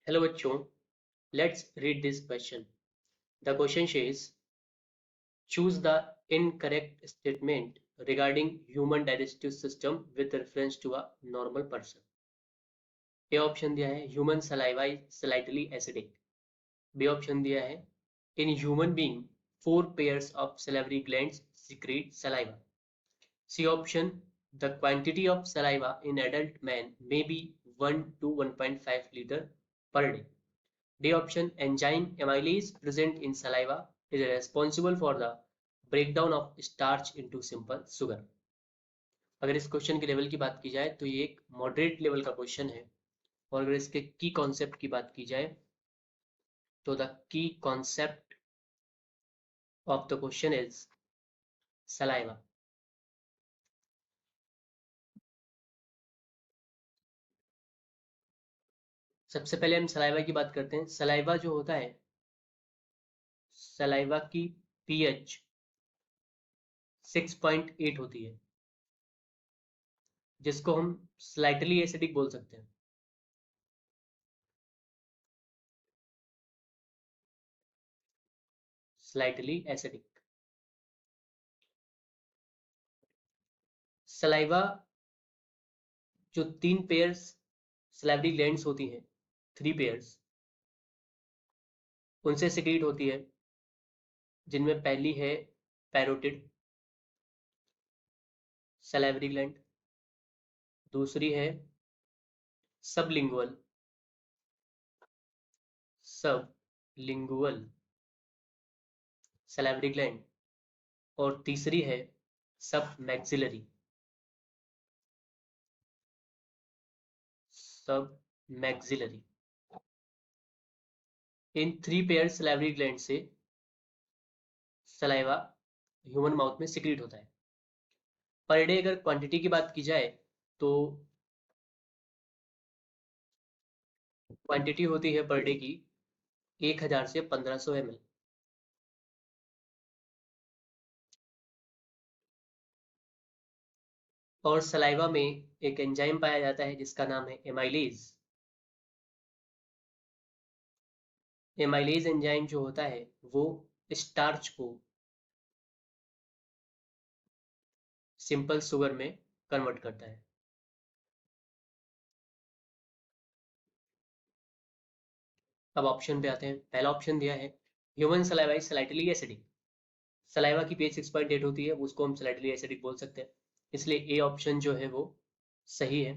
Hello बच्चों, let's read this question. The question says choose the incorrect statement regarding human digestive system with reference to a normal person. A option दिया है human saliva is slightly acidic. B option दिया है in human being 4 pairs of salivary glands secrete saliva. C option the quantity of saliva in adult man may be 1 to 1.5 liter per day. D option enzyme amylase present in saliva is responsible for the breakdown of starch into simple sugar. अगर इस question के level की बात की जाए तो ये एक मॉडरेट लेवल का क्वेश्चन है. और अगर इसके की कॉन्सेप्ट की बात की जाए तो the key concept of the question is saliva. सबसे पहले हम सलाइवा की बात करते हैं. सलाइवा जो होता है, सलाइवा की पीएच 6.8 होती है, जिसको हम स्लाइटली एसिडिक बोल सकते हैं. Slightly acidic. सलाइवा जो 3 पेयर्स सलाइवरी ग्लैंड्स होती हैं, 3 पेयर्स, उनसे सिक्रीट होती है, जिनमें पहली है पैरोटिड सलाइवरी ग्लैंड, दूसरी है सबलिंगुअल सलाइवरी ग्लैंड, और तीसरी है सब मैक्सिलरी इन 3 पेयर्स सलाइवरी ग्लैंड से सलाइवा ह्यूमन माउथ में सिक्रीट होता है. पर डे अगर क्वांटिटी की बात की जाए तो क्वांटिटी होती है पर डे की 1000 से 1500 ml. और सलाइवा में एक एंजाइम पाया जाता है जिसका नाम है एमाइलेज. एमाइलेज एंजाइम जो होता है वो स्टार्च को सिंपल शुगर में कन्वर्ट करता है. अब ऑप्शन पे आते हैं. पहला ऑप्शन दिया है human saliva is slightly acidic. Saliva की पीएच 6.8 होती है, उसको हम स्लाइटली एसिडिक बोल सकते हैं, इसलिए ए ऑप्शन जो है वो सही है.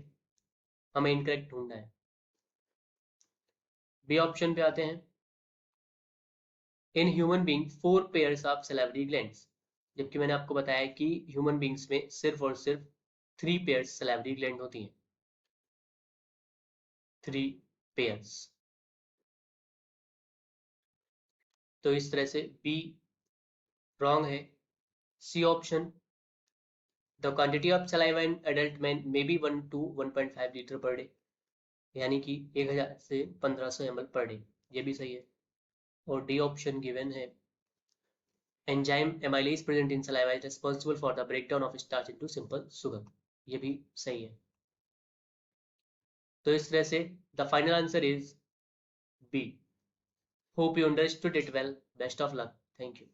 हमें इनकरेक्ट ढूंढना है. बी ऑप्शन पे आते हैं. इन human being 4 pairs of salivary glands, जबकि मैंने आपको बताया कि ह्यूमन बीइंग्स में सिर्फ और सिर्फ 3 पेयर्स सलाइवरी ग्लैंड होती हैं. 3 पेयर्स. तो इस तरह से बी रॉन्ग है. C option the quantity of saliva in adult man may be 1 to 1.5 litre per day, यानी कि 1000 से 1500 ml पर डे, ये भी सही है. और डी ऑप्शन गिवन है enzyme amylase present in saliva is responsible for the breakdown of starch into simple sugar, ये भी सही है. तो इस तरह से the final answer is B. Hope you understood it well. Best of luck. Thank you.